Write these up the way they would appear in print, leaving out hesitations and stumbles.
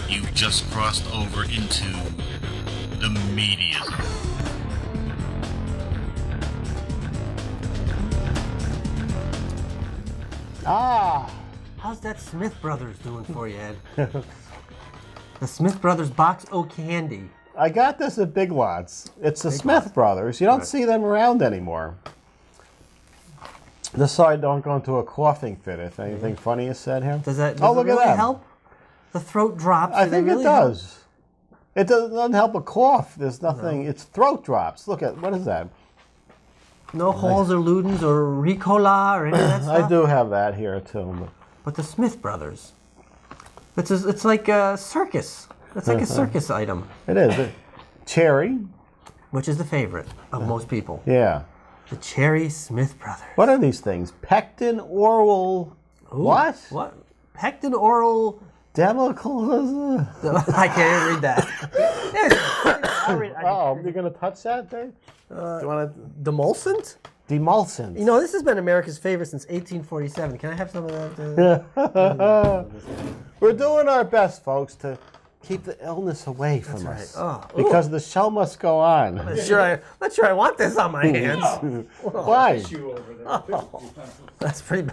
You've just crossed over into the media zone. Ah! How's that Smith Brothers doing for you, Ed? The Smith Brothers box o' candy. I got this at Big Lots. It's the Smith Brothers. You don't see them around anymore. This so I don't go into a coughing fit. If anything funny is said here. Does it look really at that. help? The throat drops. I think really it does. It doesn't help a cough. There's nothing. No. It's throat drops. Look at, what is that? No Halls or Ludens or Ricola or any of that stuff? I do have that here too. But the Smith Brothers, it's like a circus. It's like a circus item. It is. Cherry. Which is the favorite of most people. Yeah. The Cherry Smith Brothers. What are these things? Pectin oral. Ooh, what? What? Pectin oral. Chemical. I can't even read that. Oh, you're gonna touch that, Dave? Do you want to? Demulcent? Demulcent. You know, this has been America's favorite since 1847. Can I have some of that? We're doing our best, folks, to keep the illness away from us. Oh, because the show must go on. Not sure I want this on my hands. Why? Oh, that's pretty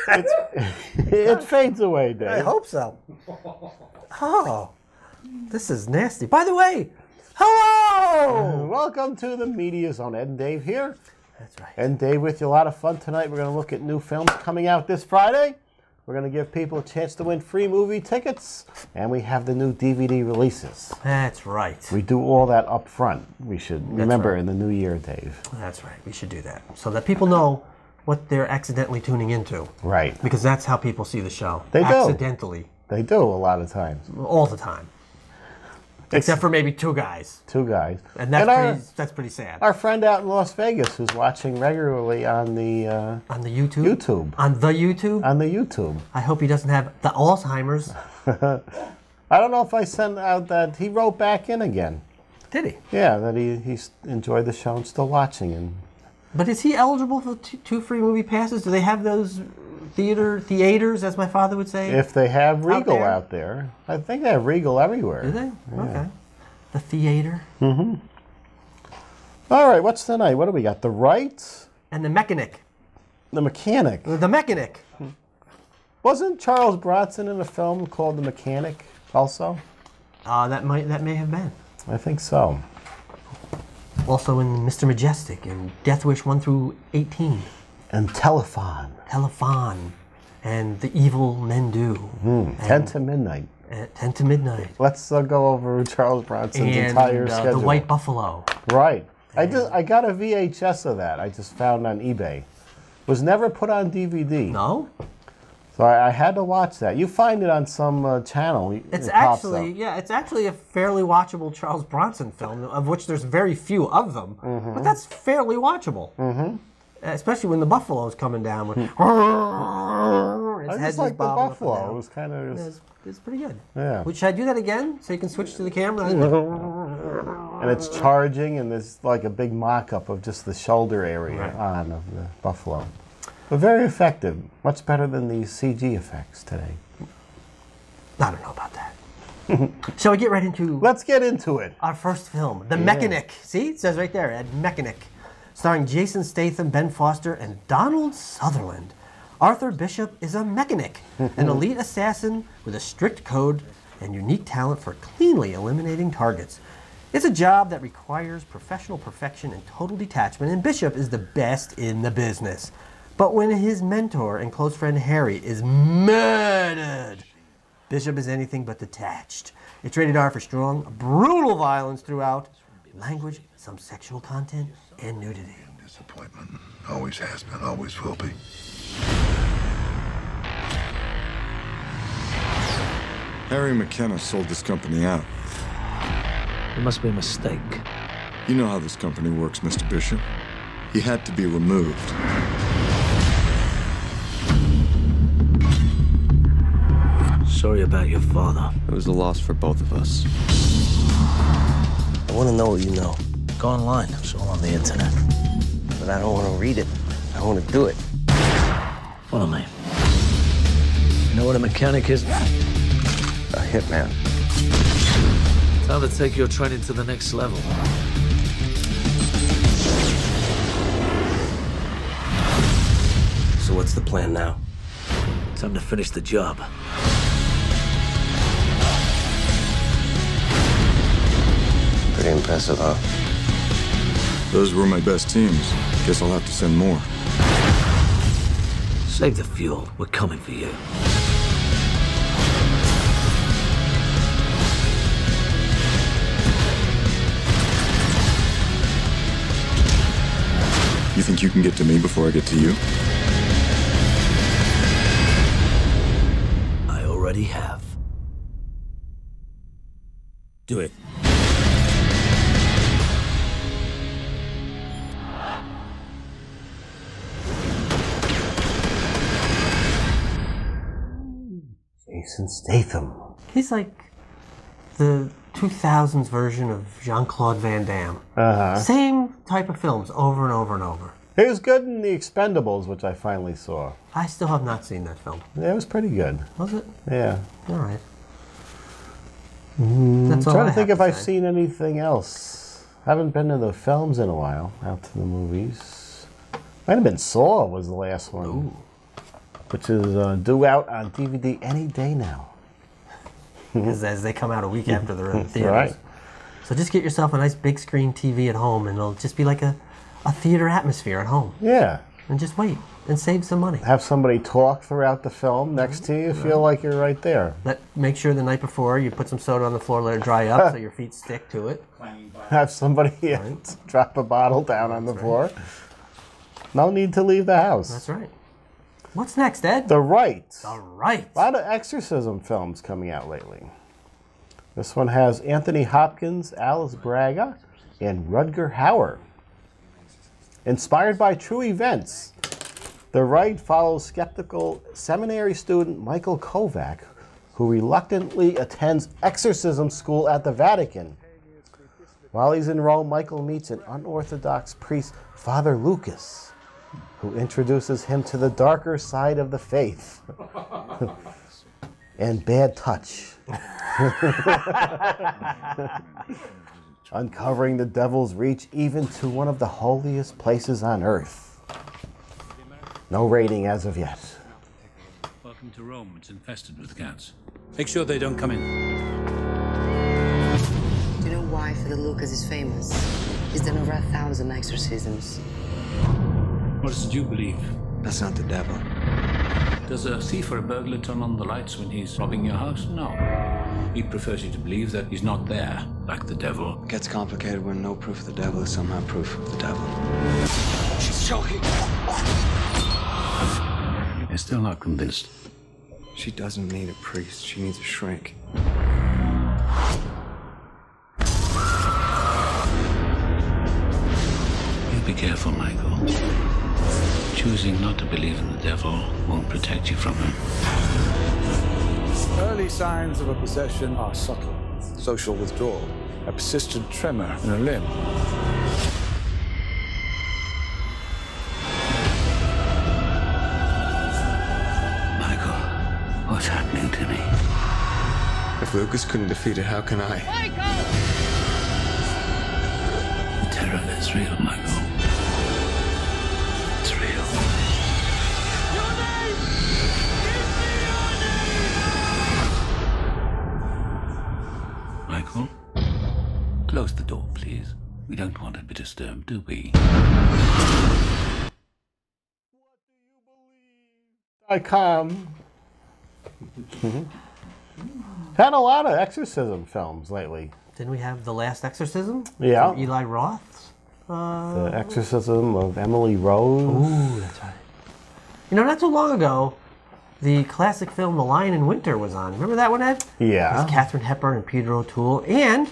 bad. It fades away, Dave. I hope so. Oh, this is nasty. By the way, hello! Welcome to the Media Zone. Ed and Dave here. That's right. Ed and Dave with you. A lot of fun tonight. We're going to look at new films coming out this Friday. We're going to give people a chance to win free movie tickets. And we have the new DVD releases. That's right. We do all that up front. We should remember in the new year, Dave. That's right. We should do that. So that people know what they're accidentally tuning into. Right. Because that's how people see the show. They do. Accidentally. They do a lot of times. All the time. Except for maybe two guys. Two guys. And that's pretty sad. Our friend out in Las Vegas who's watching regularly on the... on the YouTube? YouTube. On the YouTube? On the YouTube. I hope he doesn't have the Alzheimer's. I don't know if I sent out that... He wrote back in again. Did he? Yeah, that he enjoyed the show and still watching. And But is he eligible for two free movie passes? Do they have those theaters, as my father would say? If they have Regal out there. I think they have Regal everywhere. Do they? Yeah. Okay. The theater. Mm-hmm. All right, what's tonight? What do we got? The Rite? And the Mechanic. The Mechanic. The Mechanic. Wasn't Charles Bronson in a film called The Mechanic also? That may have been. I think so. Also in Mr. Majestic and Death Wish 1 through 18. And Telephone. Telephone. And The Evil Men Do. 10 to Midnight. 10 to Midnight. Let's go over Charles Bronson's entire schedule. The White Buffalo. Right. I got a VHS of that. I just found on eBay. Was never put on DVD. No? So I had to watch that. You find it on some channel. It's actually a fairly watchable Charles Bronson film, of which there's very few of them. But that's fairly watchable. Especially when the buffalo's coming down. With I just like the buffalo. It was kind of... It's pretty good. Yeah. Should I do that again so you can switch to the camera? And it's charging, and there's like a big mock-up of just the shoulder area of the buffalo. But very effective. Much better than these CG effects today. I don't know about that. Shall we get right into... Let's get into it. Our first film, The Mechanic. See? It says right there, Ed, Mechanic. Starring Jason Statham, Ben Foster, and Donald Sutherland. Arthur Bishop is a mechanic, an elite assassin with a strict code and unique talent for cleanly eliminating targets. It's a job that requires professional perfection and total detachment, and Bishop is the best in the business. But when his mentor and close friend Harry is murdered, Bishop is anything but detached. It's rated R for strong, brutal violence throughout, language, some sexual content, and nudity. Disappointment. Always has been, always will be. Harry McKenna sold this company out. It must be a mistake. You know how this company works, Mr. Bishop. He had to be removed. Sorry about your father. It was a loss for both of us. I want to know what you know. Go online. It's all on the internet. But I don't want to read it. I want to do it. Follow me. You know what a mechanic is? A hitman. Time to take your training to the next level. So what's the plan now? Time to finish the job. Pretty impressive, huh? Those were my best teams. Guess I'll have to send more. Save the fuel. We're coming for you. You think you can get to me before I get to you? I already have. Do it. Jason Statham. He's like the 2000s version of Jean-Claude Van Damme. Same type of films over and over and over. He was good in The Expendables, which I finally saw. I still have not seen that film. Yeah, it was pretty good. Was it? Yeah. All right. I'm That's all trying I to think have if to I've say. seen anything else. Haven't been to the films in a while, out to the movies. Might have been Saw was the last one. Ooh. Which is due out on DVD any day now. Because as they come out a week after they're in theaters. Right. So just get yourself a nice big screen TV at home, and it'll just be like a theater atmosphere at home. Yeah. And just wait and save some money. Have somebody talk throughout the film next to you, feel like you're right there. Make sure the night before you put some soda on the floor, let it dry up so your feet stick to it. Have somebody drop a bottle down on the floor. No need to leave the house. That's right. What's next, Ed? The Rite. The Rite. A lot of exorcism films coming out lately. This one has Anthony Hopkins, Alice Braga, and Rutger Hauer. Inspired by true events, The Rite follows skeptical seminary student Michael Kovac, who reluctantly attends exorcism school at the Vatican. While he's in Rome, Michael meets an unorthodox priest, Father Lucas, who introduces him to the darker side of the faith and bad touch. Uncovering the devil's reach even to one of the holiest places on earth. No rating as of yet. Welcome to Rome. It's infested with cats. Make sure they don't come in. Do you know why Father Lucas is famous? He's done over 1,000 exorcisms. What does the Jew believe? That's not the devil. Does a thief or a burglar turn on the lights when he's robbing your house? No. He prefers you to believe that he's not there, like the devil. It gets complicated when no proof of the devil is somehow proof of the devil. She's choking. You're still not convinced. She doesn't need a priest. She needs a shrink. You be careful, Michael. Choosing not to believe in the devil won't protect you from him. Early signs of a possession are subtle. Social withdrawal, a persistent tremor in a limb. Michael, what's happening to me? If Lucas couldn't defeat it, how can I? The terror is real, Michael. It's real. Michael, close the door, please. We don't want to be disturbed, do we? .com. Had a lot of exorcism films lately. Didn't we have The Last Exorcism? Yeah. From Eli Roth? The Exorcism of Emily Rose. Ooh, that's right. You know, not too long ago, the classic film The Lion in Winter was on. Remember that one, Ed? Yeah. It was Katharine Hepburn and Peter O'Toole and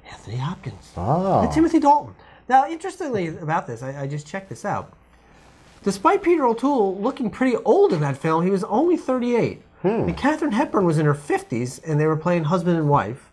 Anthony Hopkins. Oh. And Timothy Dalton. Now, interestingly about this, I just checked this out. Despite Peter O'Toole looking pretty old in that film, he was only 38. And Katharine Hepburn was in her 50s, and they were playing husband and wife.